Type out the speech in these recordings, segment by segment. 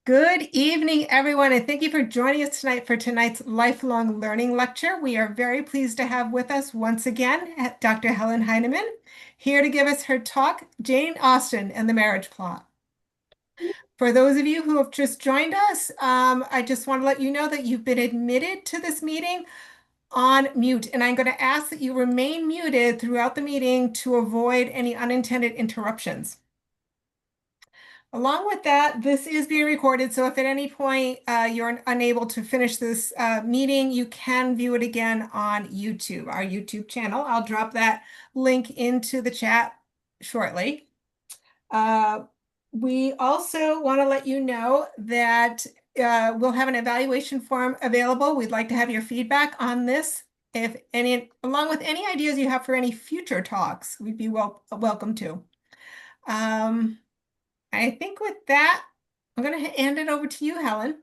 Good evening, everyone, and thank you for joining us tonight for tonight's lifelong learning lecture. We are very pleased to have with us once again Dr. Helen Heineman, here to give us her talk, Jane Austen and the Marriage Plot. For those of you who have just joined us, I just want to let you know that you've been admitted to this meeting on mute, and I'm going to ask that you remain muted throughout the meeting to avoid any unintended interruptions. Along with that, this is being recorded, so if at any point you're unable to finish this meeting, you can view it again on YouTube, our YouTube channel. I'll drop that link into the chat shortly. We also want to let you know that we'll have an evaluation form available. We'd like to have your feedback on this. If any, along with any ideas you have for any future talks, we'd be welcome to. I think with that, I'm going to hand it over to you, Helen.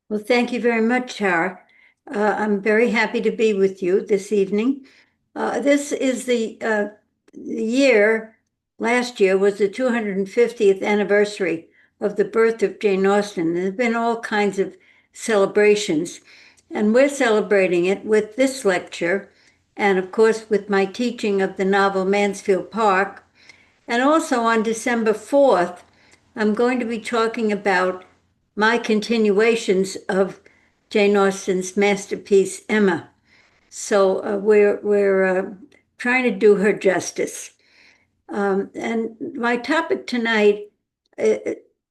Well, thank you very much, Tara. I'm very happy to be with you this evening. This is the year, last year was the 250th anniversary of the birth of Jane Austen. There have been all kinds of celebrations, and we're celebrating it with this lecture, and of course with my teaching of the novel Mansfield Park. And also on December 4th, I'm going to be talking about my continuations of Jane Austen's masterpiece, Emma. So we're trying to do her justice. And my topic tonight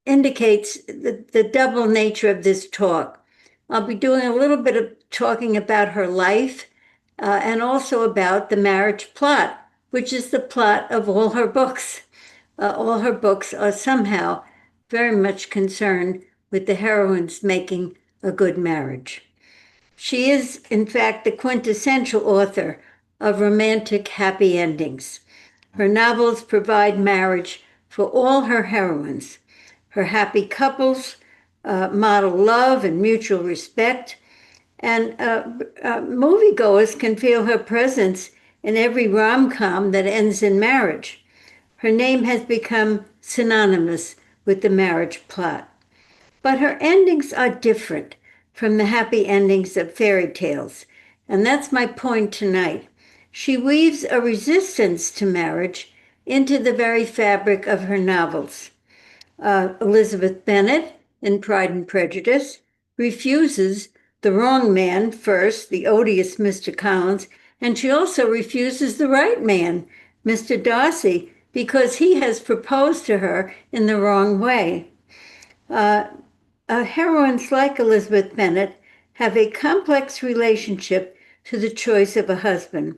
indicates the double nature of this talk. I'll be doing a little bit of talking about her life and also about the marriage plot, which is the plot of all her books. All her books are somehow very much concerned with the heroines making a good marriage. She is, in fact, the quintessential author of romantic happy endings. Her novels provide marriage for all her heroines. Her happy couples model love and mutual respect, and moviegoers can feel her presence in every rom-com that ends in marriage. Her name has become synonymous with the marriage plot. But her endings are different from the happy endings of fairy tales, and that's my point tonight. She weaves a resistance to marriage into the very fabric of her novels. Elizabeth Bennet, in Pride and Prejudice, refuses the wrong man first, the odious Mr. Collins, and she also refuses the right man, Mr. Darcy, because he has proposed to her in the wrong way. Heroines like Elizabeth Bennet have a complex relationship to the choice of a husband.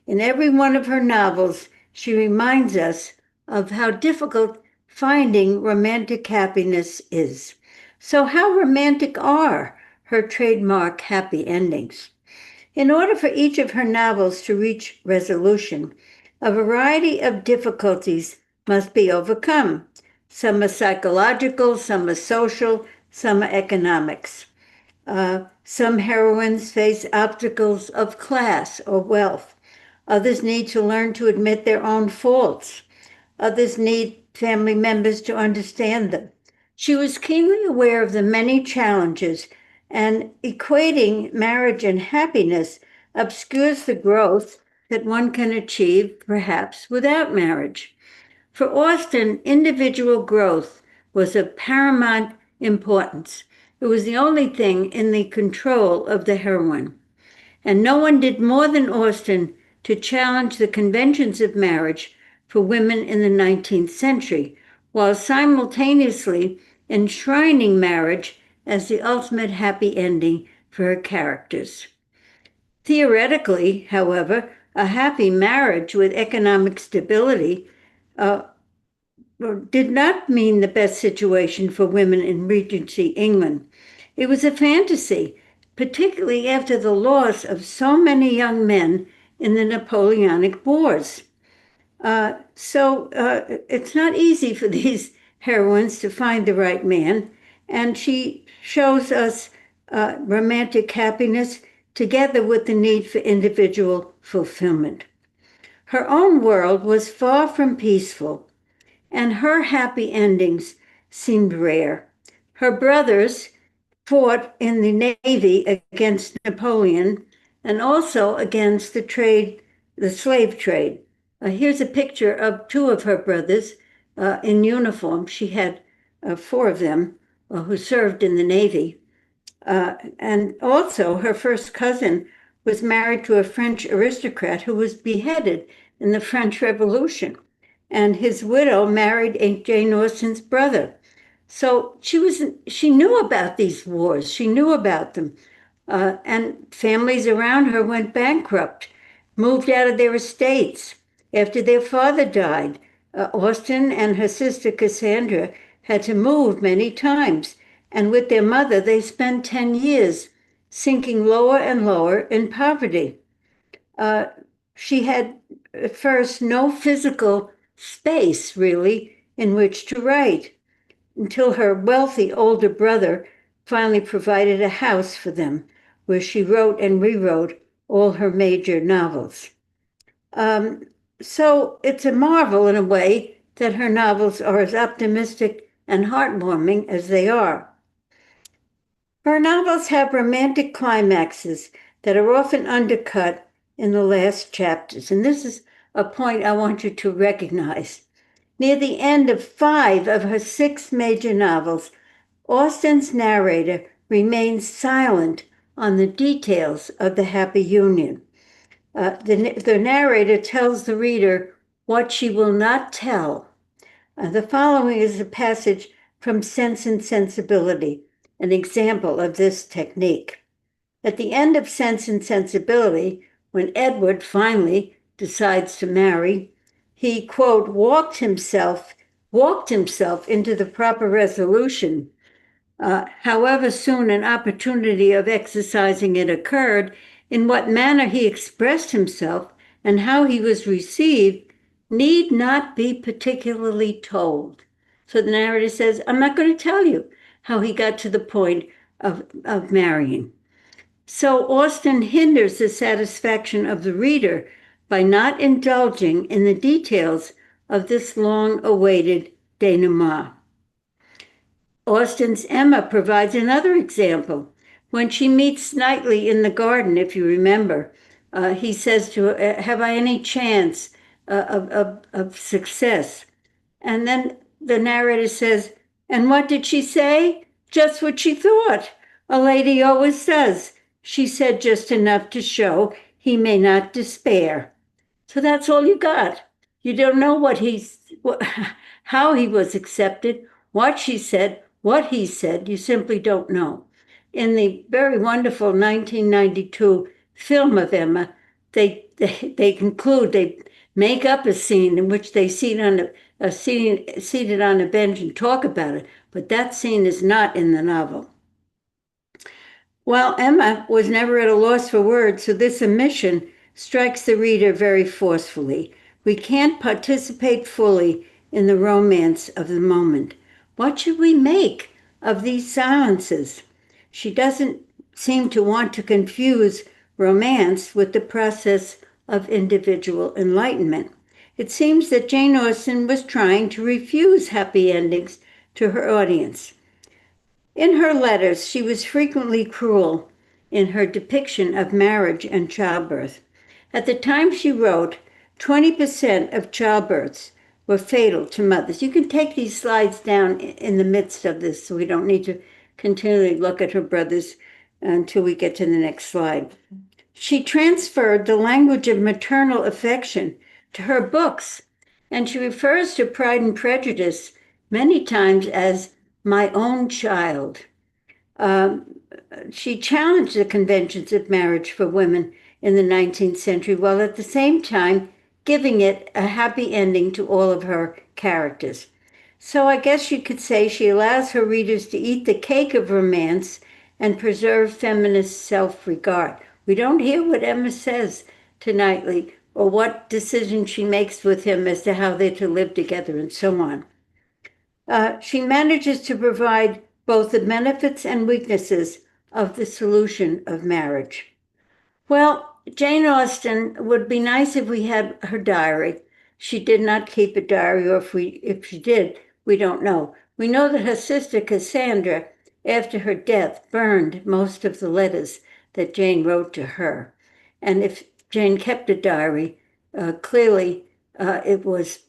In every one of her novels, she reminds us of how difficult finding romantic happiness is. So how romantic are her trademark happy endings? In order for each of her novels to reach resolution, a variety of difficulties must be overcome. Some are psychological, some are social, some are economics. Some heroines face obstacles of class or wealth. Others need to learn to admit their own faults. Others need family members to understand them. She was keenly aware of the many challenges, and equating marriage and happiness obscures the growth that one can achieve, perhaps, without marriage. For Austen, individual growth was of paramount importance. It was the only thing in the control of the heroine. And no one did more than Austen to challenge the conventions of marriage for women in the 19th century, while simultaneously enshrining marriage as the ultimate happy ending for her characters. Theoretically, however, a happy marriage with economic stability did not mean the best situation for women in Regency England. It was a fantasy, particularly after the loss of so many young men in the Napoleonic Wars. So it's not easy for these heroines to find the right man, and she shows us romantic happiness together with the need for individual fulfillment. Her own world was far from peaceful, and her happy endings seemed rare. Her brothers fought in the Navy against Napoleon and also against the slave trade. Here's a picture of two of her brothers in uniform. She had four of them who served in the Navy. And also, her first cousin was married to a French aristocrat who was beheaded in the French Revolution. And his widow married Jane Austen's brother. So she knew about these wars. She knew about them. And families around her went bankrupt, moved out of their estates after their father died. Austen and her sister Cassandra had to move many times. And with their mother, they spent 10 years sinking lower and lower in poverty. Uh, she had at first no physical space, really, in which to write until her wealthy older brother finally provided a house for them where she wrote and rewrote all her major novels. Um, so it's a marvel in a way that her novels are as optimistic and heartwarming as they are. Her novels have romantic climaxes that are often undercut in the last chapters, and this is a point I want you to recognize. Near the end of 5 of her 6 major novels, Austen's narrator remains silent on the details of the happy union. The narrator tells the reader what she will not tell. The following is a passage from Sense and Sensibility, an example of this technique. At the end of Sense and Sensibility, when Edward finally decides to marry, he, quote, walked himself into the proper resolution. However soon an opportunity of exercising it occurred, in what manner he expressed himself, and how he was received need not be particularly told. So the narrator says, I'm not going to tell you how he got to the point of marrying. So Austen hinders the satisfaction of the reader by not indulging in the details of this long-awaited denouement. Austen's Emma provides another example. When she meets Knightley in the garden, if you remember, he says to her, have I any chance of success? And then the narrator says, and what did she say? Just what she thought. A lady always does. She said just enough to show he may not despair. So that's all you got. You don't know how he was accepted, what she said, what he said. You simply don't know. In the very wonderful 1992 film of Emma, they conclude, they make up a scene in which they seated on a bench and talk about it, but that scene is not in the novel. While Emma was never at a loss for words, so this omission strikes the reader very forcefully. We can't participate fully in the romance of the moment. What should we make of these silences? She doesn't seem to want to confuse romance with the process of individual enlightenment. It seems that Jane Austen was trying to refuse happy endings to her audience. In her letters, she was frequently cruel in her depiction of marriage and childbirth. At the time she wrote, 20% of childbirths were fatal to mothers. You can take these slides down in the midst of this, so we don't need to continually look at her brothers until we get to the next slide. She transferred the language of maternal affection to her books, and she refers to Pride and Prejudice many times as my own child. She challenged the conventions of marriage for women in the 19th century, while at the same time giving it a happy ending to all of her characters. So I guess you could say she allows her readers to eat the cake of romance and preserve feminist self-regard. We don't hear what Emma says to Knightley or what decision she makes with him as to how they're to live together and so on. She manages to provide both the benefits and weaknesses of the solution of marriage. Well, Jane Austen would be nice if we had her diary. She did not keep a diary, or if she did, We don't know. We know that her sister Cassandra, after her death, burned most of the letters that Jane wrote to her. And if Jane kept a diary, clearly it was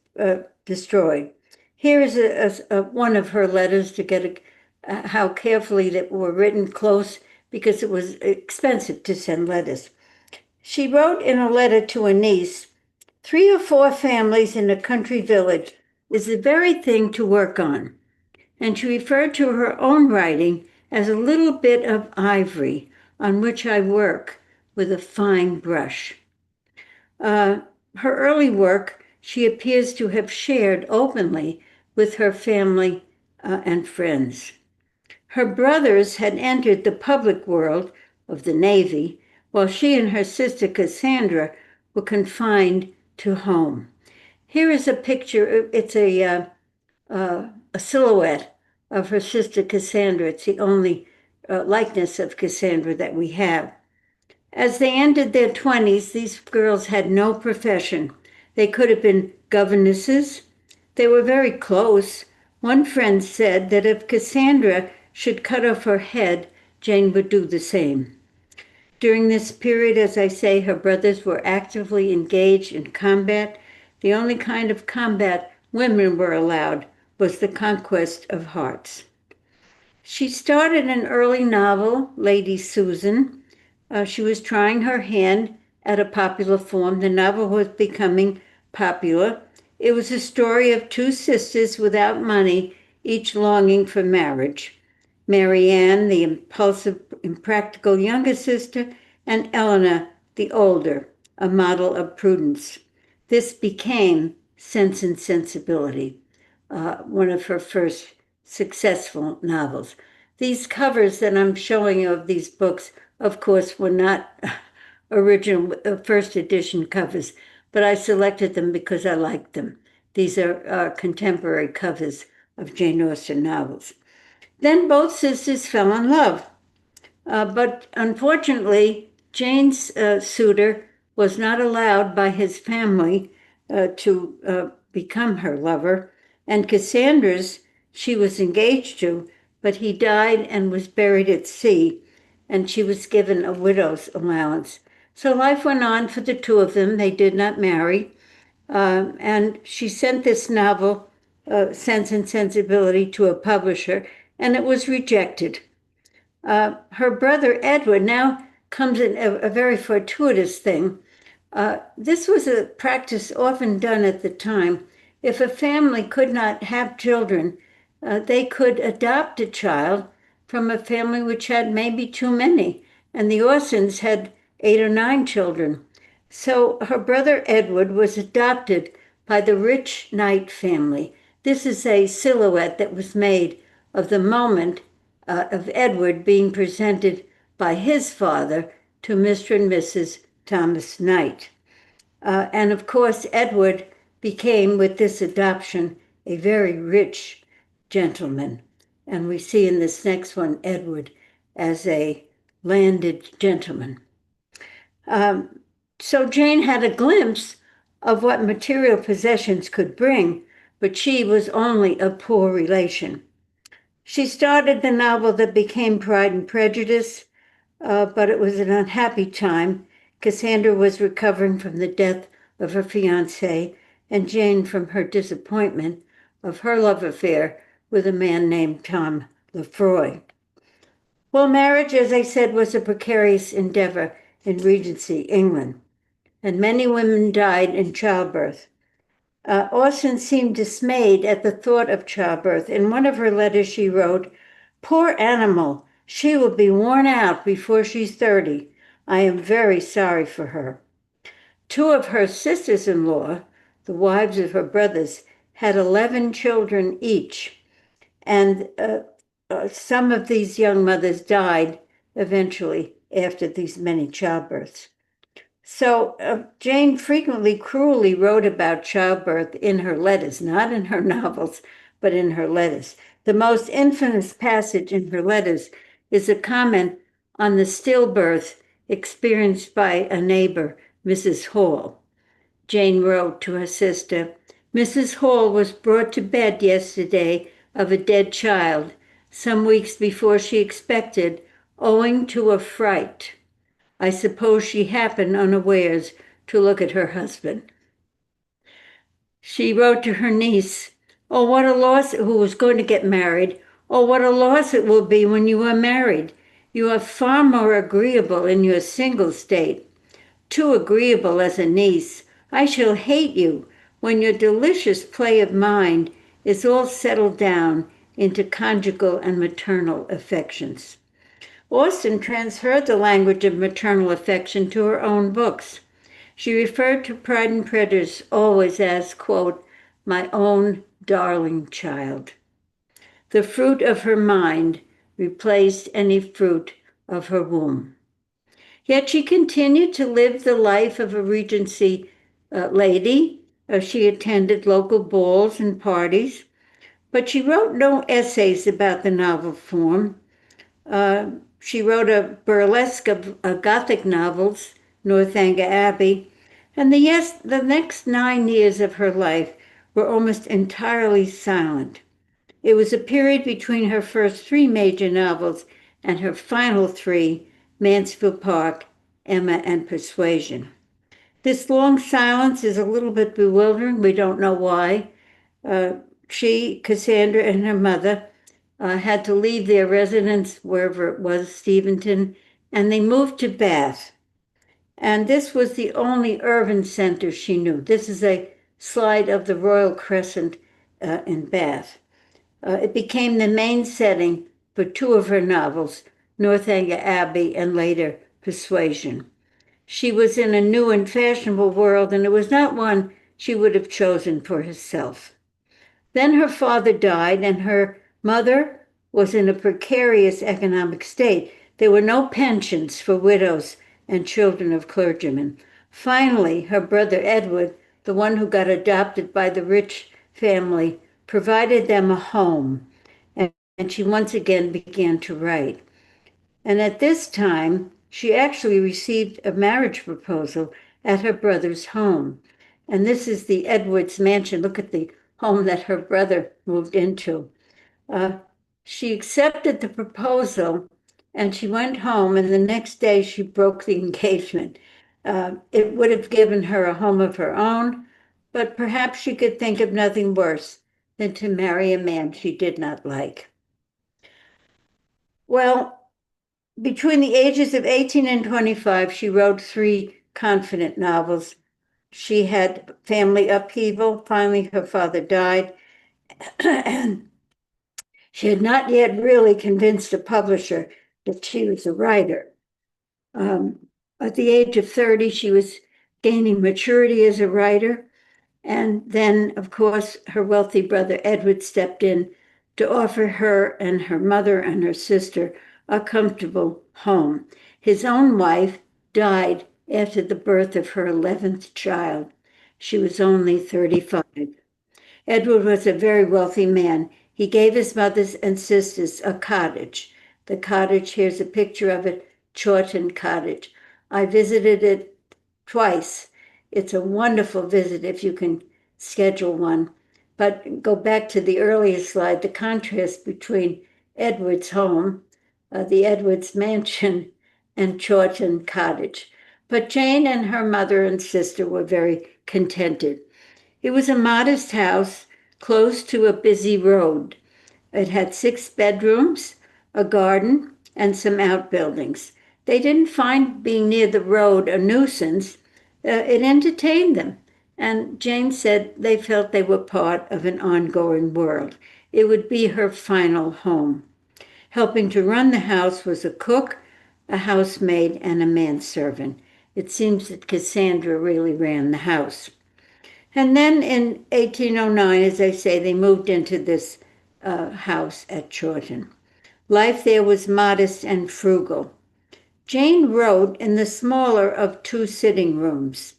destroyed. Here is one of her letters to get how carefully that were written close because it was expensive to send letters. She wrote in a letter to a niece, 3 or 4 families in a country village is the very thing to work on. And she referred to her own writing as a little bit of ivory on which I work with a fine brush. Her early work she appears to have shared openly with her family and friends. Her brothers had entered the public world of the Navy, while she and her sister Cassandra were confined to home. Here is a picture. It's a silhouette of her sister Cassandra. It's the only likeness of Cassandra that we have. As they entered their 20s, these girls had no profession. They could have been governesses. They were very close. One friend said that if Cassandra should cut off her head, Jane would do the same. During this period, as I say, her brothers were actively engaged in combat. The only kind of combat women were allowed was the conquest of hearts. She started an early novel, Lady Susan. She was trying her hand at a popular form. The novel was becoming popular. It was a story of 2 sisters without money, each longing for marriage. Mary Ann, the impulsive, impractical younger sister, and Eleanor, the older, a model of prudence. This became Sense and Sensibility, one of her first successful novels. These covers that I'm showing you of these books, of course, were not original first edition covers, but I selected them because I liked them. These are contemporary covers of Jane Austen novels. Then both sisters fell in love. But unfortunately, Jane's suitor was not allowed by his family to become her lover. And Cassandra's, she was engaged to, but he died and was buried at sea, and she was given a widow's allowance. So life went on for the 2 of them. They did not marry. And she sent this novel, Sense and Sensibility, to a publisher, and it was rejected. Her brother Edward now comes in a very fortuitous thing. This was a practice often done at the time. If a family could not have children, they could adopt a child from a family which had maybe too many. And the Austens had 8 or 9 children. So her brother Edward was adopted by the rich Knight family. This is a silhouette that was made of the moment of Edward being presented by his father to Mr. and Mrs. Thomas Knight. And of course, Edward became, with this adoption, a very rich gentleman. And we see in this next one, Edward as a landed gentleman. So Jane had a glimpse of what material possessions could bring, but she was only a poor relation. She started the novel that became Pride and Prejudice, but it was an unhappy time. Cassandra was recovering from the death of her fiancé, and Jane from her disappointment of her love affair with a man named Tom Lefroy. Well, marriage, as I said, was a precarious endeavor in Regency, England, and many women died in childbirth. Austen seemed dismayed at the thought of childbirth. In one of her letters, she wrote, "Poor animal, she will be worn out before she's 30. I am very sorry for her." 2 of her sisters-in-law, the wives of her brothers, had 11 children each. And some of these young mothers died eventually after these many childbirths. So Jane frequently cruelly wrote about childbirth in her letters, not in her novels, but in her letters. The most infamous passage in her letters is a comment on the stillbirth experienced by a neighbor, Mrs. Hall. Jane wrote to her sister, Mrs. Hall was brought to bed yesterday of a dead child, some weeks before she expected, owing to a fright. I suppose she happened unawares to look at her husband. She wrote to her niece, "Oh, what a loss," who was going to get married. "Oh, what a loss it will be when you are married. You are far more agreeable in your single state. Too agreeable as a niece. I shall hate you when your delicious play of mind is all settled down into conjugal and maternal affections." Austen transferred the language of maternal affection to her own books. She referred to Pride and Prejudice always as, quote, "my own darling child." The fruit of her mind replaced any fruit of her womb. Yet she continued to live the life of a Regency lady. She attended local balls and parties, but she wrote no essays about the novel form. She wrote a burlesque of Gothic novels, Northanger Abbey, and the next 9 years of her life were almost entirely silent. It was a period between her first three major novels and her final three, Mansfield Park, Emma, and Persuasion. This long silence is a little bit bewildering. We don't know why. She, Cassandra, and her mother had to leave their residence, wherever it was, Steventon, and they moved to Bath. And this was the only urban center she knew. This is a slide of the Royal Crescent in Bath. It became the main setting for two of her novels, Northanger Abbey and later Persuasion. She was in a new and fashionable world, and it was not one she would have chosen for herself. Then her father died, and her mother was in a precarious economic state. There were no pensions for widows and children of clergymen. Finally, her brother Edward, the one who got adopted by the rich family, provided them a home, and she once again began to write. And at this time, she actually received a marriage proposal at her brother's home. And this is the Edwards mansion. Look at the home that her brother moved into. Uh, she accepted the proposal and she went home, and the next day she broke the engagement. It would have given her a home of her own, but perhaps she could think of nothing worse than to marry a man she did not like. Well, between the ages of 18 and 25, she wrote three confident novels. She had family upheaval. Finally, her father died, and she had not yet really convinced a publisher that she was a writer. At the age of 30, she was gaining maturity as a writer. And then, of course, her wealthy brother Edward stepped in to offer her and her mother and her sister a comfortable home. His own wife died after the birth of her 11th child. She was only 35. Edward was a very wealthy man. He gave his mothers and sisters a cottage. The cottage, here's a picture of it, Chawton Cottage. I visited it twice. It's a wonderful visit if you can schedule one. But go back to the earlier slide, the contrast between Edward's home, the Edwards mansion, and Chawton Cottage. But Jane and her mother and sister were very contented. It was a modest house close to a busy road. It had 6 bedrooms, a garden, and some outbuildings. They didn't find being near the road a nuisance. It entertained them. And Jane said they felt they were part of an ongoing world. It would be her final home. Helping to run the house was a cook, a housemaid, and a manservant. It seems that Cassandra really ran the house. And then in 1809, as I say, they moved into this house at Chawton. Life there was modest and frugal. Jane wrote in the smaller of two sitting rooms.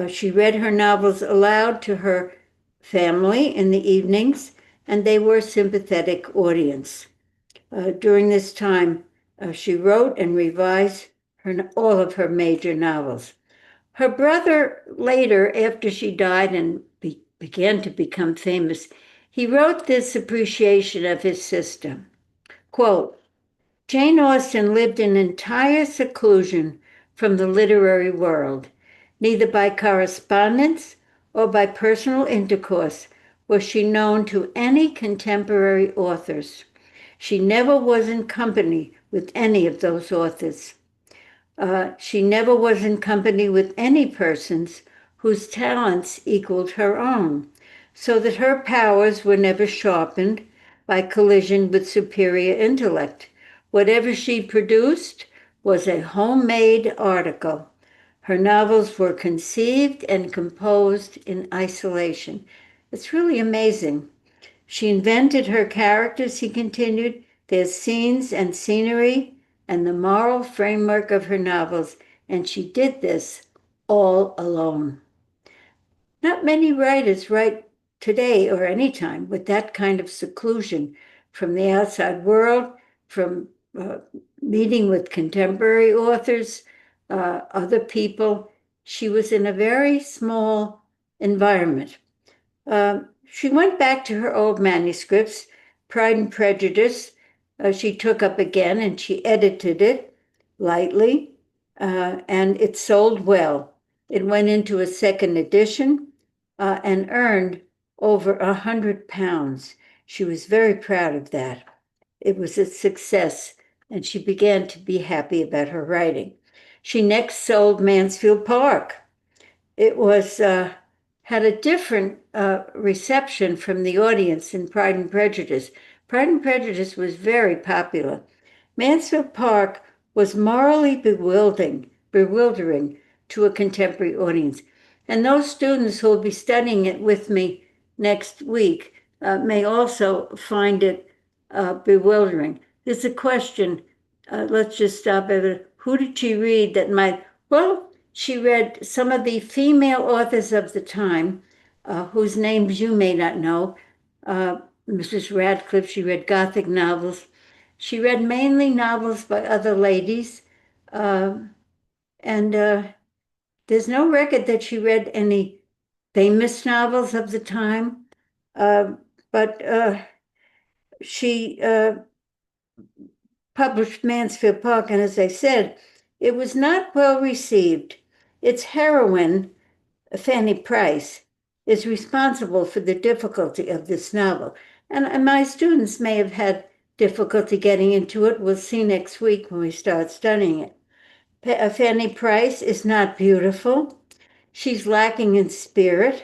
She read her novels aloud to her family in the evenings, and they were a sympathetic audience. During this time, she wrote and revised all of her major novels. Her brother later, after she died and began to become famous, he wrote this appreciation of his sister. Quote, Jane Austen lived in entire seclusion from the literary world. Neither by correspondence or by personal intercourse was she known to any contemporary authors. She never was in company with any of those authors. She never was in company with any persons whose talents equaled her own, so that her powers were never sharpened by collision with superior intellect. Whatever she produced was a homemade article. Her novels were conceived and composed in isolation. It's really amazing. She invented her characters, he continued, their scenes and scenery, and the moral framework of her novels, and she did this all alone. Not many writers write today or any time with that kind of seclusion from the outside world, from meeting with contemporary authors, other people. She was in a very small environment. She went back to her old manuscripts, Pride and Prejudice. She took up again and she edited it lightly, and it sold well. It went into a second edition and earned over £100. She was very proud of that. It was a success, and she began to be happy about her writing. She next sold Mansfield Park. It was had a different reception from the audience in Pride and Prejudice. Pride and Prejudice was very popular. Mansfield Park was morally bewildering to a contemporary audience. And those students who will be studying it with me next week may also find it bewildering. There's a question, let's just stop at it. Who did she read that might, well, she read some of the female authors of the time, whose names you may not know. Mrs. Radcliffe, she read Gothic novels. She read mainly novels by other ladies. And there's no record that she read any famous novels of the time. But she published Mansfield Park, and as I said, it was not well received. Its heroine, Fanny Price, is responsible for the difficulty of this novel. And my students may have had difficulty getting into it. We'll see next week when we start studying it. Fanny Price is not beautiful. She's lacking in spirit.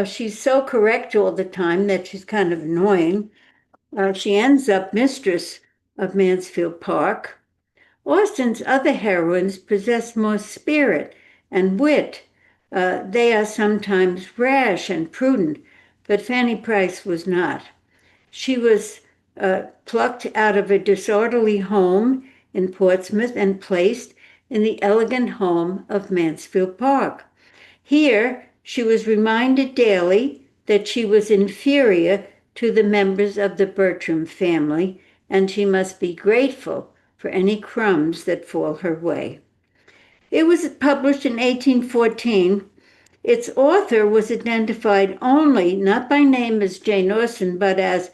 She's so correct all the time that she's kind of annoying. She ends up mistress of Mansfield Park. Austen's other heroines possess more spirit and wit. They are sometimes rash and prudent, but Fanny Price was not. She was plucked out of a disorderly home in Portsmouth and placed in the elegant home of Mansfield Park. Here, she was reminded daily that she was inferior to the members of the Bertram family, and she must be grateful for any crumbs that fall her way. It was published in 1814. Its author was identified only, not by name as Jane Austen, but as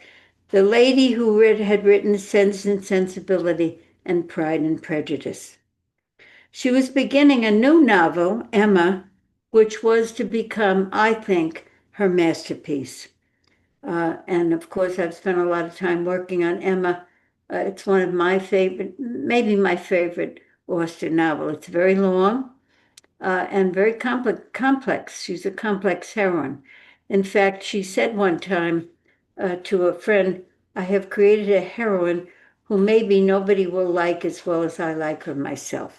the lady who had written Sense and Sensibility and Pride and Prejudice. She was beginning a new novel, Emma, which was to become, I think, her masterpiece. And of course, I've spent a lot of time working on Emma. It's one of my favorite, maybe my favorite Austen novel. It's very long and very complex. She's a complex heroine. In fact, she said one time to a friend, I have created a heroine who maybe nobody will like as well as I like her myself.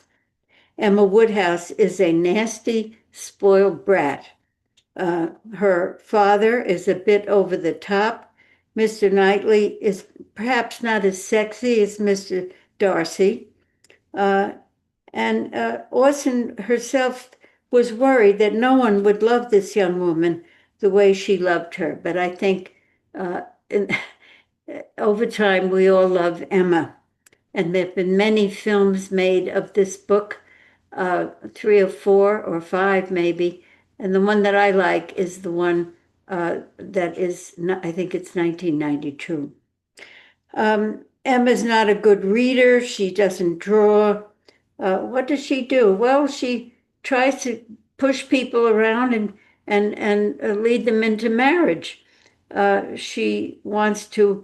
Emma Woodhouse is a nasty, spoiled brat. Her father is a bit over the top. Mr. Knightley is perhaps not as sexy as Mr. Darcy. And Austen herself was worried that no one would love this young woman the way she loved her. But I think over time, we all love Emma. And there have been many films made of this book, 3 or 4 or 5 maybe. And the one that I like is the one that is, I think it's 1992. Emma's not a good reader. She doesn't draw. What does she do? Well, she tries to push people around and lead them into marriage. She wants to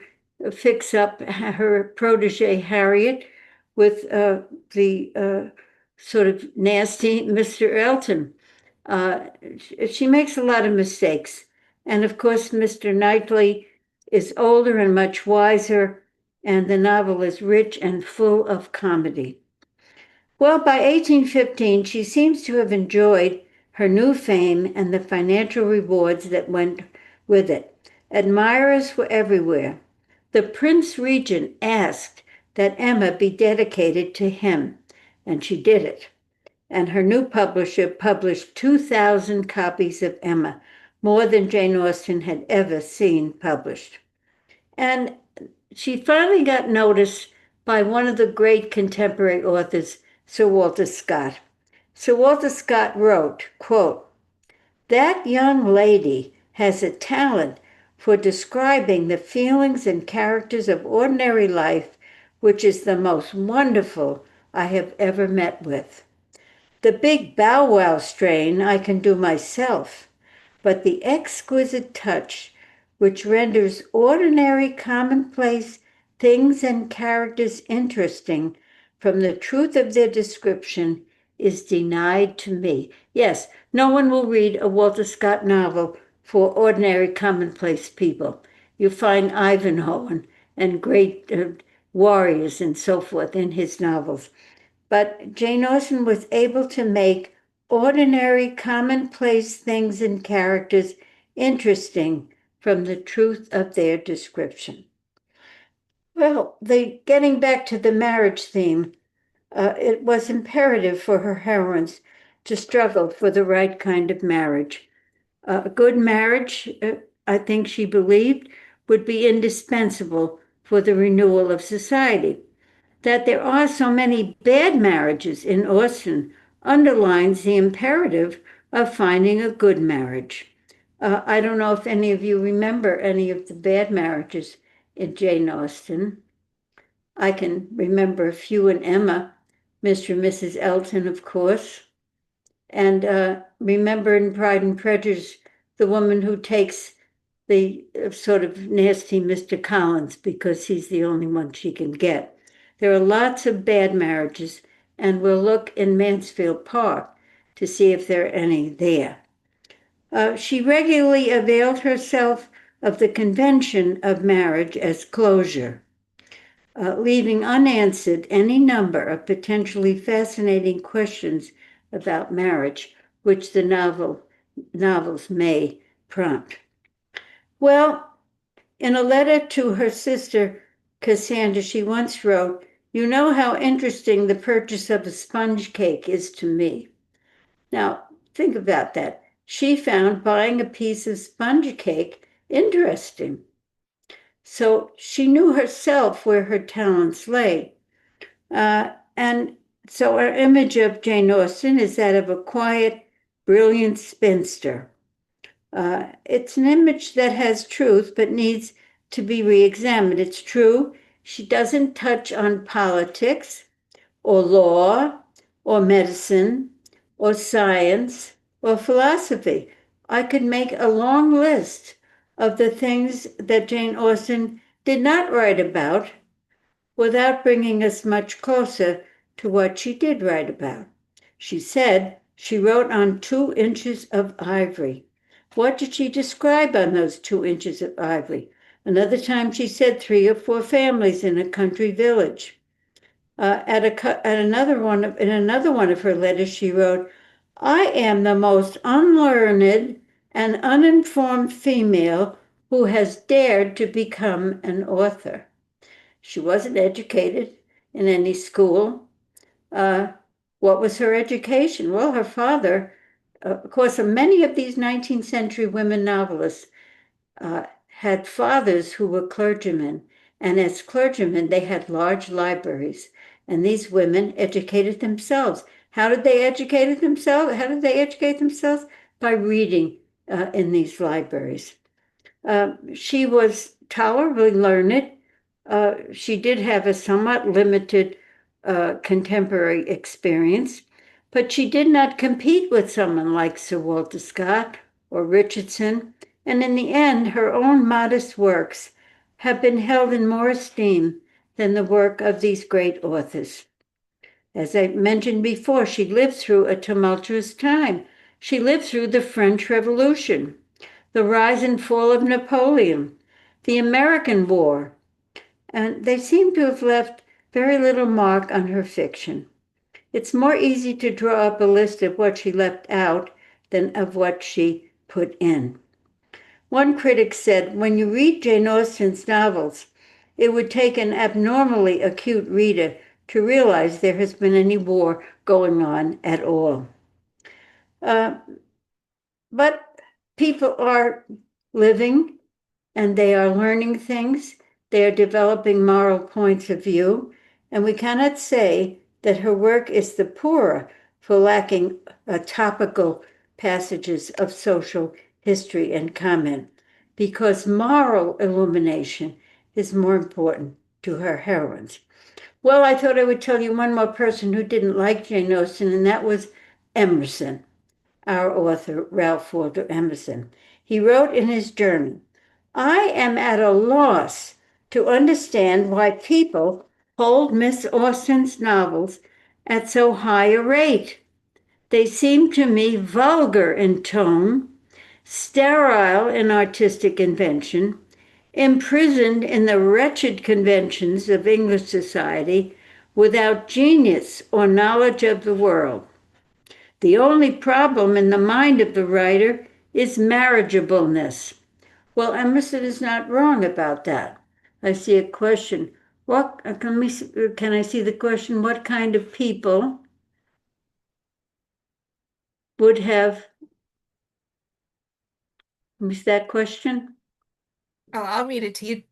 fix up her protege Harriet with the sort of nasty Mr. Elton. Uh, she makes a lot of mistakes. And of course, Mr. Knightley is older and much wiser, and the novel is rich and full of comedy. Well, by 1815, she seems to have enjoyed her new fame and the financial rewards that went with it. Admirers were everywhere. The Prince Regent asked that Emma be dedicated to him, and she did it. And her new publisher published 2,000 copies of Emma, more than Jane Austen had ever seen published. And she finally got noticed by one of the great contemporary authors, Sir Walter Scott. Sir Walter Scott wrote, quote, "That young lady has a talent for describing the feelings and characters of ordinary life, which is the most wonderful I have ever met with. The big bow wow strain I can do myself, but the exquisite touch which renders ordinary commonplace things and characters interesting from the truth of their description is denied to me." Yes, no one will read a Walter Scott novel for ordinary commonplace people. You find Ivanhoe and great warriors and so forth in his novels. But Jane Austen was able to make ordinary, commonplace things and characters interesting from the truth of their description. Well, getting back to the marriage theme, it was imperative for her heroines to struggle for the right kind of marriage. A good marriage, I think she believed, would be indispensable for the renewal of society. That there are so many bad marriages in Austen underlines the imperative of finding a good marriage. I don't know if any of you remember any of the bad marriages in Jane Austen. I can remember a few in Emma, Mr. and Mrs. Elton, of course, and remember in Pride and Prejudice, the woman who takes the sort of nasty Mr. Collins because he's the only one she can get. There are lots of bad marriages, and we'll look in Mansfield Park to see if there are any there. She regularly availed herself of the convention of marriage as closure, leaving unanswered any number of potentially fascinating questions about marriage, which the novels may prompt. Well, in a letter to her sister Cassandra, she once wrote, "You know how interesting the purchase of a sponge cake is to me." Now, think about that. She found buying a piece of sponge cake interesting. So she knew herself where her talents lay. And so our image of Jane Austen is that of a quiet, brilliant spinster. It's an image that has truth but needs to be re-examined. It's true, she doesn't touch on politics or law or medicine or science or philosophy. I could make a long list of the things that Jane Austen did not write about without bringing us much closer to what she did write about. She said she wrote on 2 inches of ivory. What did she describe on those 2 inches of ivory? Another time she said 3 or 4 families in a country village. In another one of her letters, she wrote, "I am the most unlearned and uninformed female who has dared to become an author." She wasn't educated in any school. What was her education? Well, her father, of course, many of these 19th century women novelists had fathers who were clergymen. And as clergymen, they had large libraries. And these women educated themselves. How did they educate themselves? By reading in these libraries. She was tolerably learned. She did have a somewhat limited contemporary experience, but she did not compete with someone like Sir Walter Scott or Richardson, and in the end, her own modest works have been held in more esteem than the work of these great authors. As I mentioned before, she lived through a tumultuous time. She lived through the French Revolution, the rise and fall of Napoleon, the American War, and they seem to have left very little mark on her fiction. It's more easy to draw up a list of what she left out than of what she put in. One critic said, when you read Jane Austen's novels, it would take an abnormally acute reader to realize there has been any war going on at all. Uh, but people are living and they are learning things. They are developing moral points of view. And we cannot say that her work is the poorer for lacking topical passages of social history and comment, because moral illumination is more important to her heroines. Well, I thought I would tell you one more person who didn't like Jane Austen, and that was Emerson, our author, Ralph Waldo Emerson. He wrote in his journal, I am at a loss to understand why people hold Miss Austen's novels at so high a rate. They seem to me vulgar in tone, sterile in artistic invention, imprisoned in the wretched conventions of English society, without genius or knowledge of the world. The only problem in the mind of the writer is marriageableness. Well, Emerson is not wrong about that. I see a question. What can I see the question? What kind of people would have missed that question? Oh, I'll read it to you.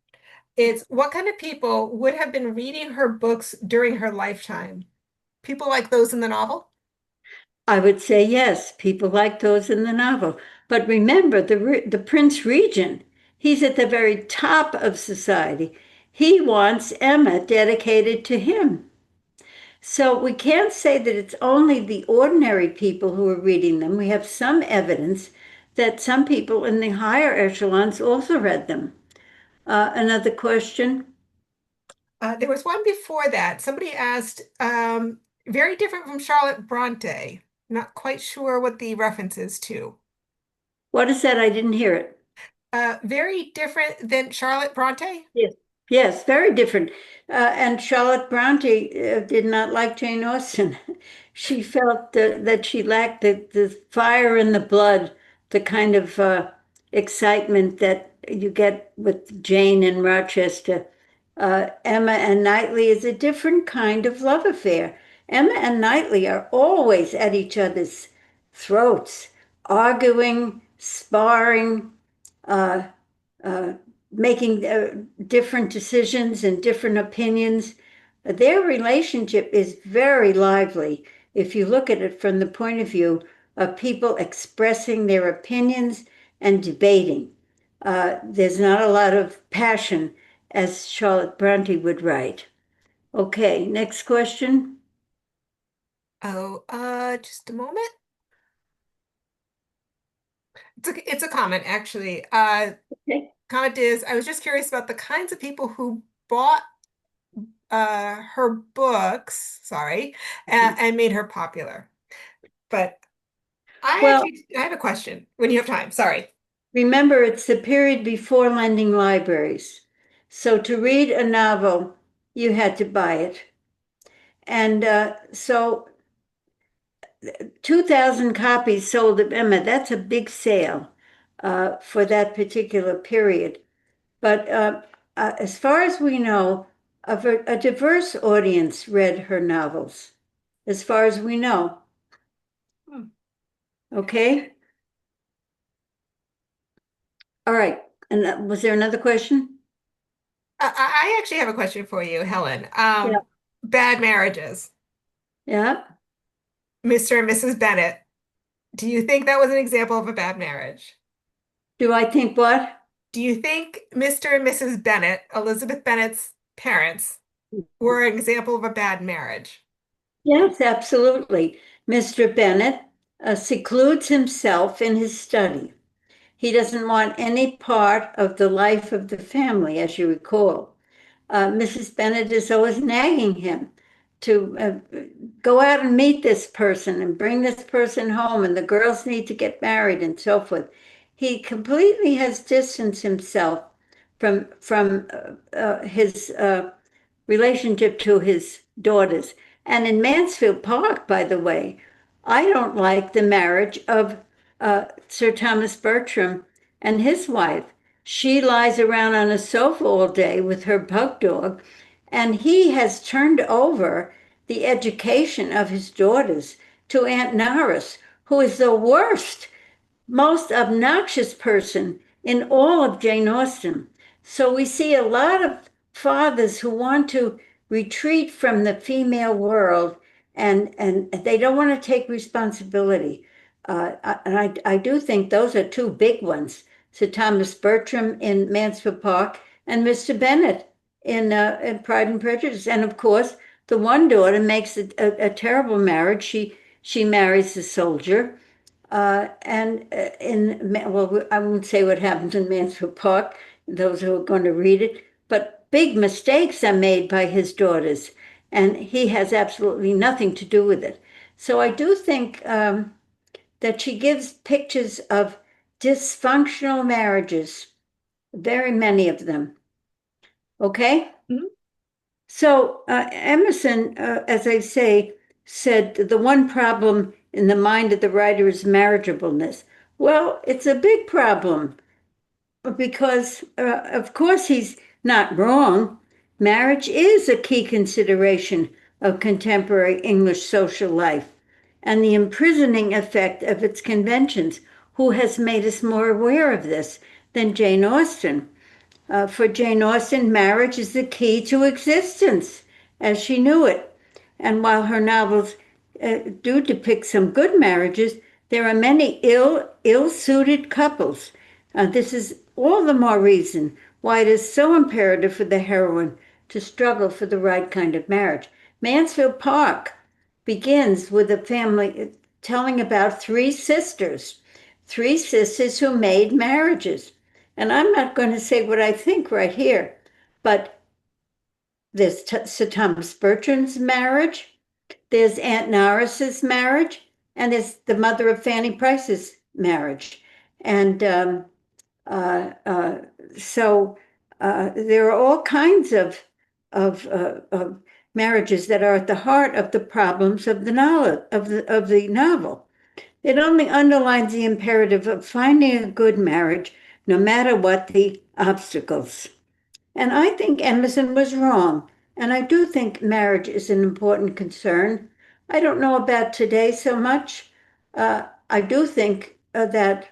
It's what kind of people would have been reading her books during her lifetime? People like those in the novel? I would say yes, people like those in the novel. But remember, the Prince Regent, he's at the very top of society. He wants Emma dedicated to him. So we can't say that it's only the ordinary people who are reading them. We have some evidence that some people in the higher echelons also read them. Another question? There was one before that. Somebody asked, very different from Charlotte Bronte. Not quite sure what the reference is to. What is that? I didn't hear it. Very different than Charlotte Bronte? Yes. Yes, very different. And Charlotte Bronte did not like Jane Austen. She felt that she lacked the fire in the blood, the kind of excitement that you get with Jane in Rochester. Emma and Knightley is a different kind of love affair. Emma and Knightley are always at each other's throats, arguing, sparring, uh, uh, making different decisions and different opinions. Their relationship is very lively if you look at it from the point of view of people expressing their opinions and debating. There's not a lot of passion, as Charlotte Bronte would write. Okay, next question. Oh, just a moment. It's a comment, actually. Okay. Comment is, I was just curious about the kinds of people who bought her books, sorry, and made her popular. But Well, I have a question when you have time. Sorry. remember, it's the period before lending libraries. So to read a novel, you had to buy it. And so 2,000 copies sold of Emma, that's a big sale for that particular period. But as far as we know, a diverse audience read her novels, as far as we know. Hmm. Okay? All right. And was there another question? I actually have a question for you, Helen. Yeah. Bad marriages, Yeah. Mr. and Mrs. Bennett. Do you think that was an example of a bad marriage? Do I think what? Do you think Mr. and Mrs. Bennet, Elizabeth Bennet's parents, were an example of a bad marriage? Yes, absolutely. Mr. Bennet secludes himself in his study. He doesn't want any part of the life of the family, as you recall. Mrs. Bennet is always nagging him to go out and meet this person and bring this person home, and the girls need to get married and so forth. He completely has distanced himself from his relationship to his daughters. And in Mansfield Park, by the way, I don't like the marriage of Sir Thomas Bertram and his wife. She lies around on a sofa all day with her pug dog, and he has turned over the education of his daughters to Aunt Norris, who is the worst, most obnoxious person in all of Jane Austen. So we see a lot of fathers who want to retreat from the female world, and they don't want to take responsibility. And I do think those are two big ones. Sir Thomas Bertram in Mansfield Park and Mr. Bennet in Pride and Prejudice. And of course, the one daughter makes a terrible marriage. She marries a soldier well, I won't say what happens in Mansfield Park, those who are going to read it, but big mistakes are made by his daughters, and he has absolutely nothing to do with it. So I do think that she gives pictures of dysfunctional marriages, very many of them. Okay? Mhm. So Emerson, as I say, said the one problem in the mind of the writer is marriageableness. Well, it's a big problem because, of course, he's not wrong. Marriage is a key consideration of contemporary English social life and the imprisoning effect of its conventions. Who has made us more aware of this than Jane Austen? For Jane Austen, marriage is the key to existence as she knew it. And while her novels do depict some good marriages, there are many ill-suited couples. This is all the more reason why it is so imperative for the heroine to struggle for the right kind of marriage. Mansfield Park begins with a family telling about three sisters who made marriages. And I'm not going to say what I think right here, but there's Sir Thomas Bertram's marriage, there's Aunt Norris's marriage, and there's the mother of Fanny Price's marriage. And uh, uh, so there are all kinds of marriages that are at the heart of the problems of the novel. It only underlines the imperative of finding a good marriage, no matter what the obstacles. And I think Emerson was wrong. And I do think marriage is an important concern. I don't know about today so much. I do think that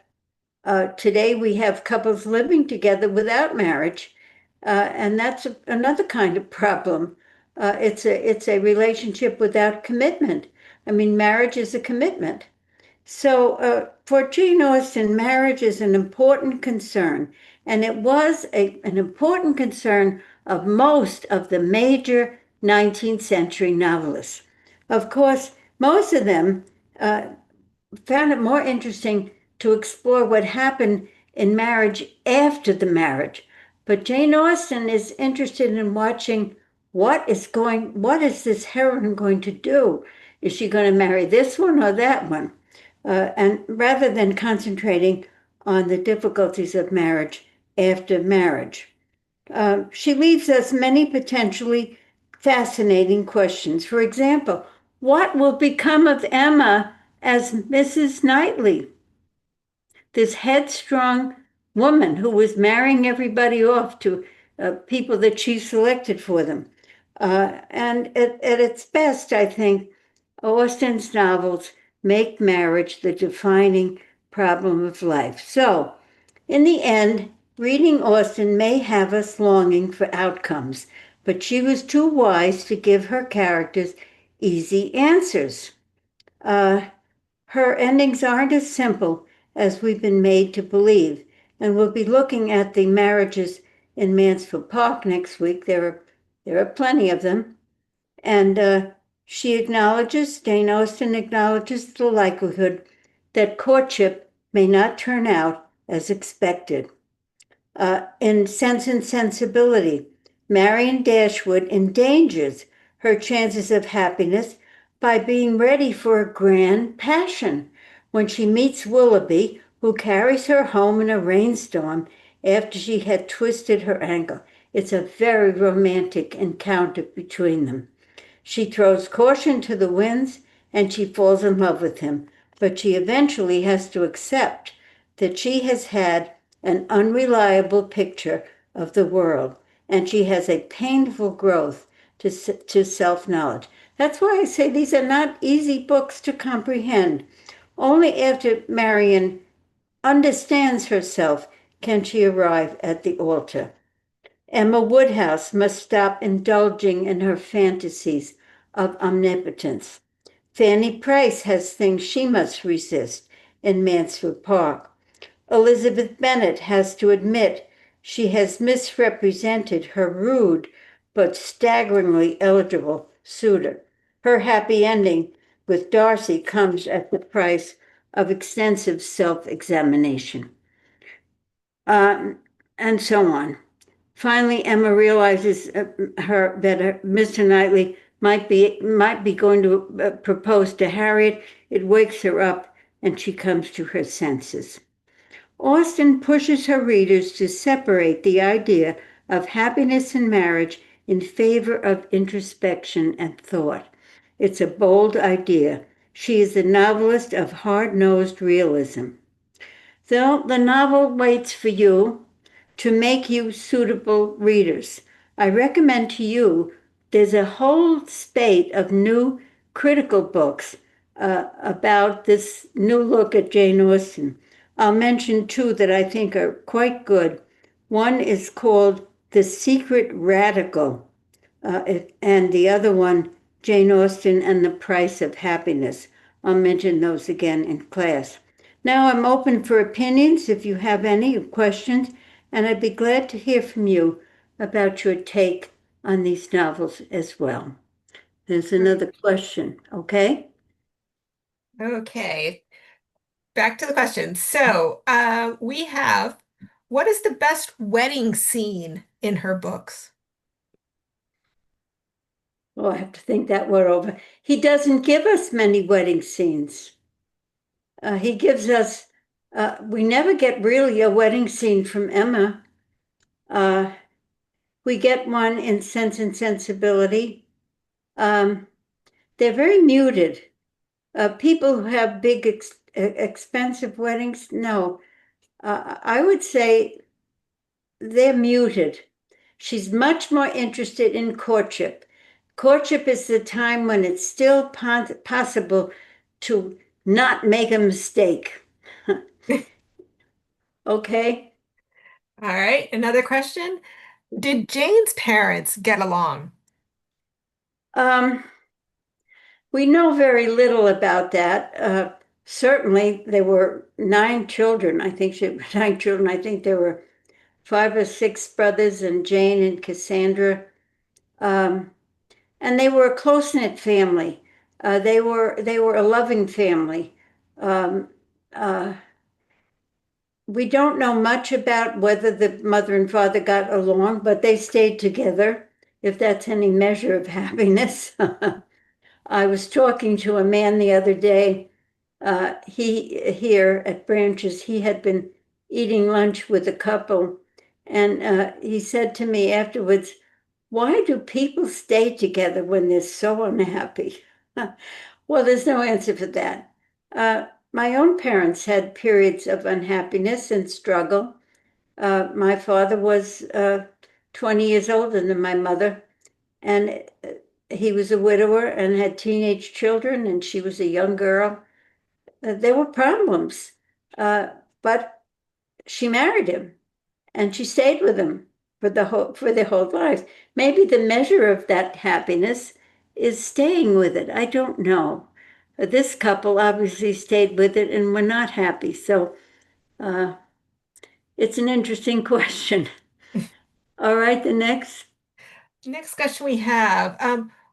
today we have couples living together without marriage, and that's another kind of problem. It's a relationship without commitment. I mean, marriage is a commitment. So, for Jane Austen, marriage is an important concern, and it was an important concern of most of the major 19th century novelists. Of course, most of them uh, found it more interesting to explore what happened in marriage after the marriage. But Jane Austen is interested in watching what is this heroine going to do? Is she going to marry this one or that one? And rather than concentrating on the difficulties of marriage after marriage. She leaves us many potentially fascinating questions. For example, what will become of Emma as Mrs. Knightley, this headstrong woman who was marrying everybody off to people that she selected for them? And at its best, I think Austen's novels make marriage the defining problem of life. So, in the end, reading Austen may have us longing for outcomes, but she was too wise to give her characters easy answers. Uh, Her endings aren't as simple as we've been made to believe, And we'll be looking at the marriages in Mansfield Park next week. There are plenty of them. And Jane Austen acknowledges the likelihood that courtship may not turn out as expected. In Sense and Sensibility, Marion Dashwood endangers her chances of happiness by being ready for a grand passion when she meets Willoughby, who carries her home in a rainstorm after she had twisted her ankle. It's a very romantic encounter between them. She throws caution to the winds and she falls in love with him, but she eventually has to accept that she has had an unreliable picture of the world and she has a painful growth to self knowledge. That's why I say these are not easy books to comprehend. Only after Marion understands herself can she arrive at the altar. Emma Woodhouse must stop indulging in her fantasies of omnipotence. Fanny Price has things she must resist in Mansfield Park. Elizabeth Bennet has to admit she has misrepresented her rude but staggeringly eligible suitor. Her happy ending with Darcy comes at the price of extensive self examination. And so on. Finally, Emma realizes that Mr. Knightley might be going to propose to Harriet. It wakes her up, and she comes to her senses. Austen pushes her readers to separate the idea of happiness in marriage in favor of introspection and thought. It's a bold idea. She is a novelist of hard-nosed realism. So the novel waits for you to make you suitable readers. I recommend to you, there's a whole spate of new critical books about this new look at Jane Austen. I'll mention two that I think are quite good. One is called The Secret Radical, and the other one, Jane Austen and the Price of Happiness. I'll mention those again in class. Now I'm open for opinions if you have any questions, and I'd be glad to hear from you about your take on these novels as well. There's another question, okay? Okay, back to the question. We have, what is the best wedding scene in her books? Oh, I have to think that word over. He doesn't give us many wedding scenes. He gives us, we never get really a wedding scene from Emma. Uh, we get one in Sense and Sensibility. They're very muted. People who have big, expensive weddings, no. I would say they're muted. She's much more interested in courtship. Courtship is the time when it's still possible to not make a mistake. Okay? All right, another question. Did Jane's parents get along? Um, we know very little about that. Certainly, there were 9 children. I think she had 9 children. I think there were 5 or 6 brothers, and Jane and Cassandra. Um, and they were a close-knit family. They were a loving family. Um, uh, we don't know much about whether the mother and father got along, but they stayed together, if that's any measure of happiness. I was talking to a man the other day. He here at Branches, he had been eating lunch with a couple, and he said to me afterwards, "Why do people stay together when they're so unhappy?" Well, there's no answer for that. My own parents had periods of unhappiness and struggle. My father was 20 years older than my mother, and he was a widower and had teenage children, and she was a young girl. There were problems, but she married him and she stayed with him for their whole lives. Maybe the measure of that happiness is staying with it. I don't know. This couple obviously stayed with it and were not happy. So It's an interesting question. All right, the next. Next question we have,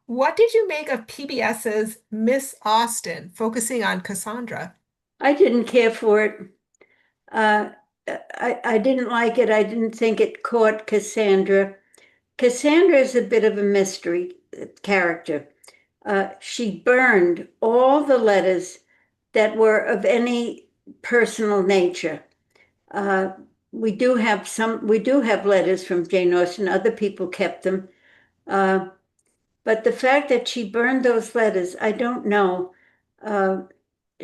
what did you make of PBS's Miss Austen, focusing on Cassandra? I didn't care for it. Uh, I didn't like it. I didn't think it caught Cassandra. Cassandra is a bit of a mystery character. She burned all the letters that were of any personal nature. Uh, we do have letters from Jane Austen. Other people kept them. Uh, but the fact that she burned those letters, I don't know. Uh,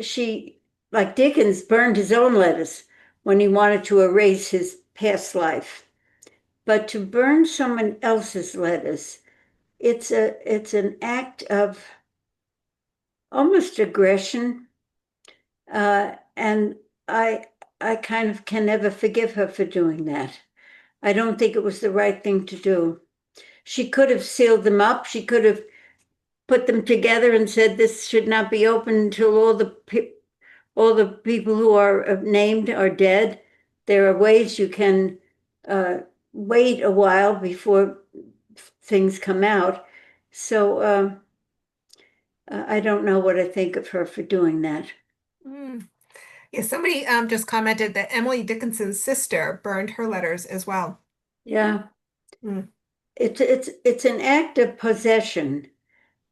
she, like Dickens, burned his own letters when he wanted to erase his past life. But to burn someone else's letters, it's an act of almost aggression, and I I kind of can never forgive her for doing that. I don't think it was the right thing to do. She could have sealed them up. She could have put them together and said this should not be open until all the people who are named are dead. There are ways you can uh, wait a while before things come out. So I don't know what I think of her for doing that. Mm. Yeah, somebody just commented that Emily Dickinson's sister burned her letters as well. Yeah, Mm. it's an act of possession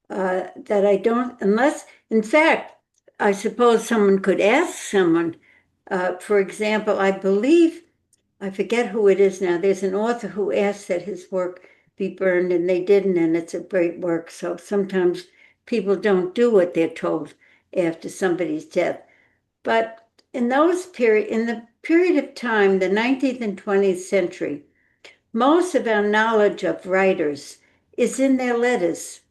that I don't, unless, in fact, I suppose someone could ask someone. For example, I believe, I forget who it is now. There's an author who asked that his work be burned, and they didn't, and it's a great work. So sometimes people don't do what they're told after somebody's death. But in the period of time, the 19th and 20th century, most of our knowledge of writers is in their letters.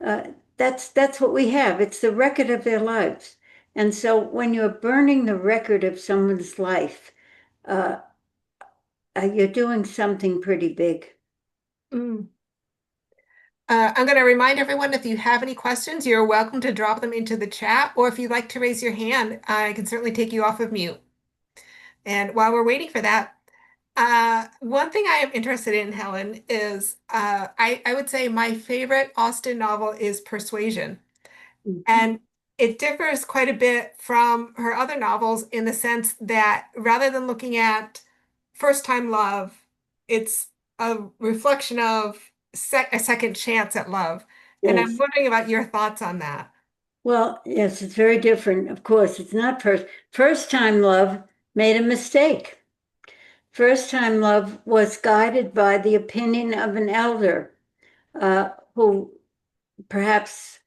Uh, that's what we have. It's the record of their lives. And so when you're burning the record of someone's life, uh, you're doing something pretty big. Mm. I'm going to remind everyone if you have any questions, you're welcome to drop them into the chat, or if you'd like to raise your hand, I can certainly take you off of mute. And while we're waiting for that, one thing I am interested in, Helen, is I would say my favorite Austen novel is Persuasion. Mhm. And it differs quite a bit from her other novels in the sense that rather than looking at first time love, it's a reflection of a second chance at love. And I'm Yes. wondering about your thoughts on that. Well, yes, it's very different. Of course, it's not first time love made a mistake. First time love was guided by the opinion of an elder who perhaps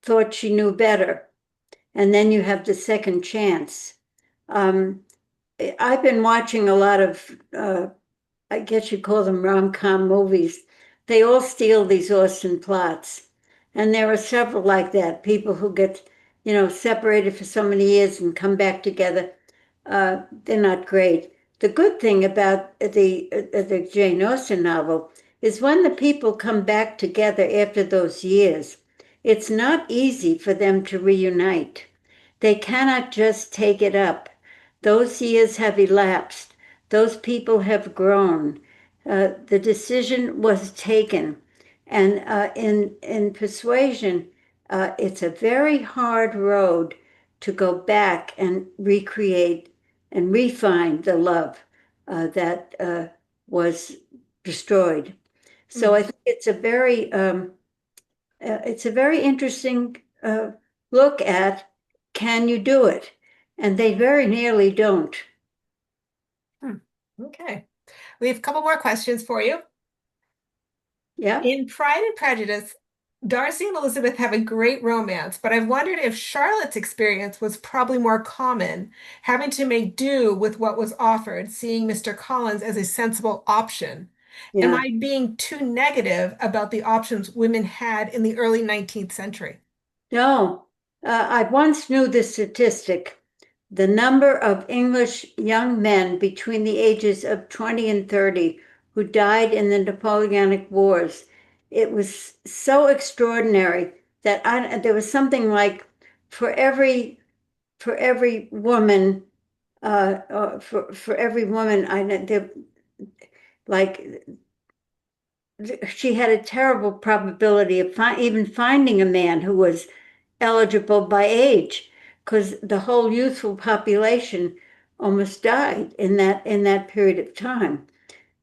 thought she knew better. And then you have the second chance. Um, I've been watching a lot of, I guess you call them rom-com movies. They all steal these Austen plots. And there are several like that, people who get, separated for so many years and come back together. They're not great. The good thing about the Jane Austen novel is when the people come back together after those years, it's not easy for them to reunite. They cannot just take it up. Those years have elapsed. Those people have grown. The decision was taken. And in Persuasion, it's a very hard road to go back and recreate and refine the love that was destroyed. So I Mm, think it's a very interesting look at can you do it? And they very nearly don't. hmm. Okay. We have a couple more questions for you. Yeah. In Pride and Prejudice, Darcy and Elizabeth have a great romance, but I've wondered if Charlotte's experience was probably more common, having to make do with what was offered, seeing Mr. Collins as a sensible option. Am Yeah. I being too negative about the options women had in the early 19th century? No. I once knew the statistic. The number of English young men between the ages of 20 and 30 who died in the Napoleonic Wars, it was so extraordinary that there was something like for every woman for every woman I know, like she had a terrible probability of even finding a man who was eligible by age, because the whole youthful population almost died in that period of time.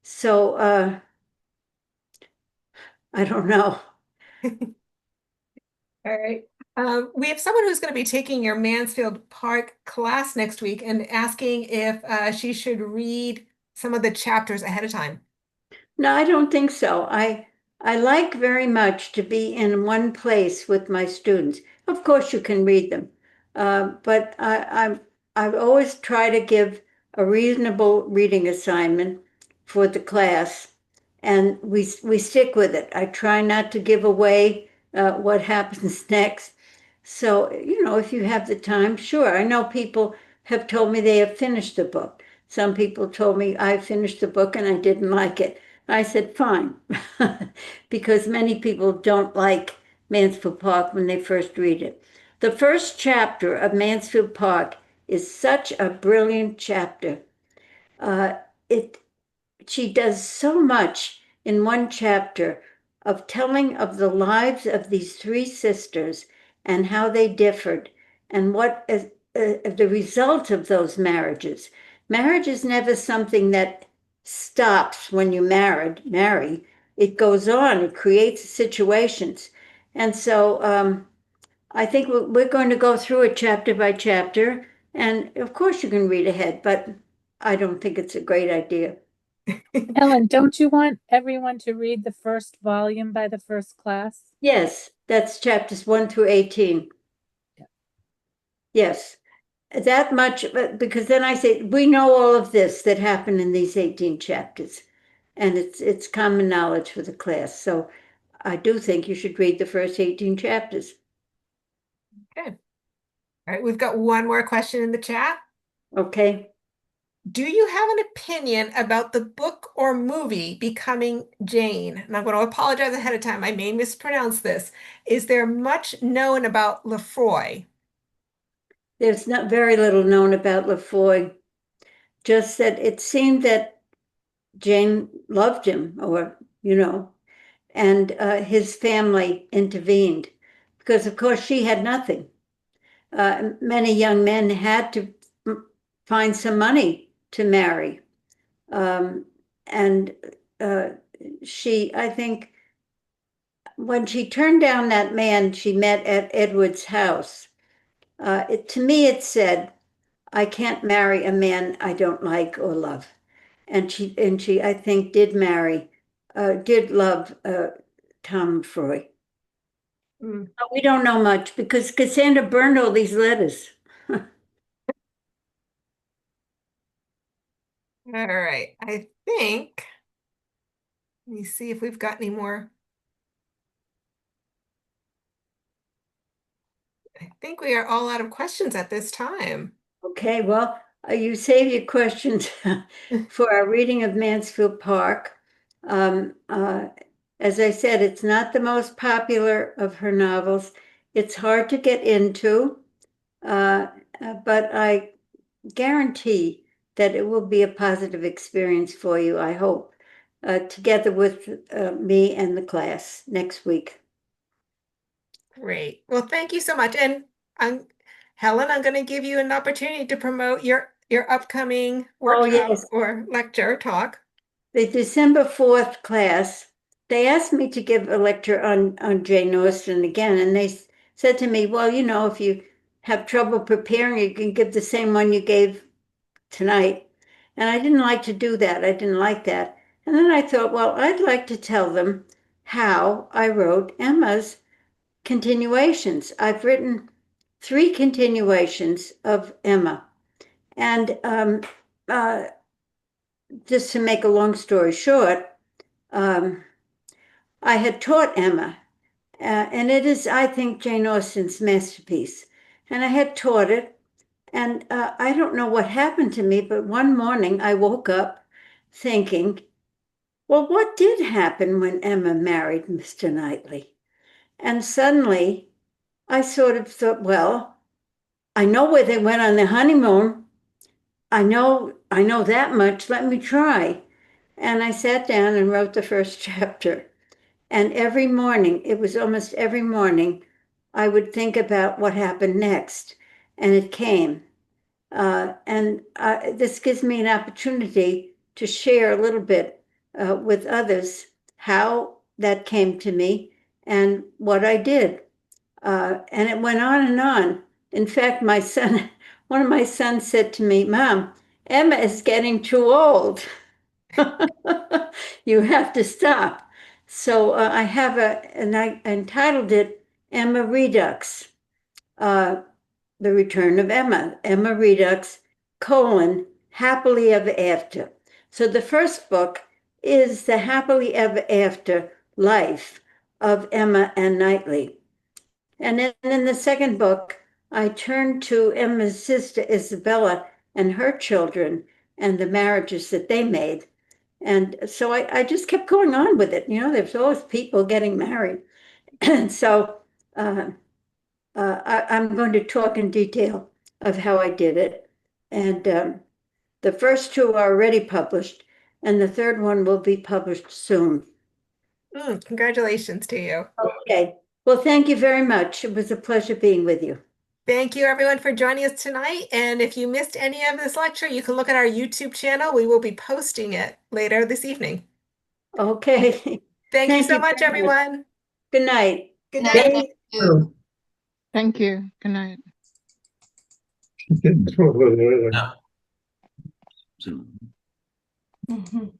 So I don't know. All right. We have someone who's going to be taking your Mansfield Park class next week and asking if she should read some of the chapters ahead of time. No, I don't think so. I like very much to be in one place with my students. Of course, you can read them, but I always try to give a reasonable reading assignment for the class, and we stick with it. I try not to give away what happens next. So, if you have the time, sure. I know people have told me they have finished the book. Some people told me I finished the book and I didn't like it. I said, fine, because many people don't like Mansfield Park when they first read it. The first chapter of Mansfield Park is such a brilliant chapter. Uh, it She does so much in one chapter of telling of the lives of these three sisters and how they differed and what is the result of those marriages. Marriage is never something that stops when you marry. It goes on, it creates situations. And so I think we're going to go through it chapter by chapter. And of course, you can read ahead, but I don't think it's a great idea. Helen, don't you want everyone to read the first volume by the first class? Yes, that's chapters 1 through 18. Yeah. Yes, that much, because then I say, we know all of this that happened in these 18 chapters, and it's common knowledge for the class. So I do think you should read the first 18 chapters. Okay. All right. We've got one more question in the chat. Okay. Do you have an opinion about the book or movie Becoming Jane? And I'm going to apologize ahead of time. I may mispronounce this. Is there much known about Lefroy? There's not very little known about Lefroy, just that it seemed that Jane loved him, or, and his family intervened because, of course, she had nothing. Many young men had to find some money to marry. And I think, when she turned down that man she met at Edward's house, to me it said, I can't marry a man I don't like or love. And she I think did love Tom Freud. Mm. We don't know much because Cassandra burned all these letters. All right. I think, let me see if we've got any more. I think we are all out of questions at this time. Okay, well, you save your questions for our reading of Mansfield Park. Um, uh, as I said, it's not the most popular of her novels. It's hard to get into, uh, but I guarantee that it will be a positive experience for you, I hope, together with me and the class next week. Great. Well, thank you so much. And I'm Helen, I'm going to give you an opportunity to promote your upcoming Oh, workshop yes. or lecture talk. The December 4th class, they asked me to give a lecture on Jane Austen again, and they said to me, well, if you have trouble preparing, you can give the same one you gave tonight. And I didn't like to do that. I didn't like that. And then I thought, well, I'd like to tell them how I wrote Emma's continuations. I've written 3 continuations of Emma. And uh, just to make a long story short, um, I had taught Emma, and it is, I think, Jane Austen's masterpiece. And I had taught it, and I don't know what happened to me, but one morning I woke up thinking, well, what did happen when Emma married Mr. Knightley? And suddenly I sort of thought, well, I know where they went on their honeymoon. I know that much. Let me try. And I sat down and wrote the first chapter. And every morning, it was almost every morning, I would think about what happened next. And it came. And this gives me an opportunity to share a little bit with others how that came to me and what I did. And it went on and on. In fact, one of my sons said to me, Mom, Emma is getting too old. You have to stop. So I have and I entitled it Emma Redux, uh, The Return of Emma, Emma Redux, Happily Ever After. So the first book is the happily ever after life of Emma and Knightley. And then in the second book, I turned to Emma's sister Isabella and her children and the marriages that they made. And so I just kept going on with it. There's always people getting married. And so I'm going to talk in detail of how I did it. And the first two are already published, and the third one will be published soon. Congratulations to you. Okay. Well, thank you very much. It was a pleasure being with you. Thank you, everyone, for joining us tonight. And if you missed any of this lecture, you can look at our YouTube channel. We will be posting it later this evening. Okay. Thank you so much, everyone. Good night. Good night. Thank you. Thank you. Good night. No.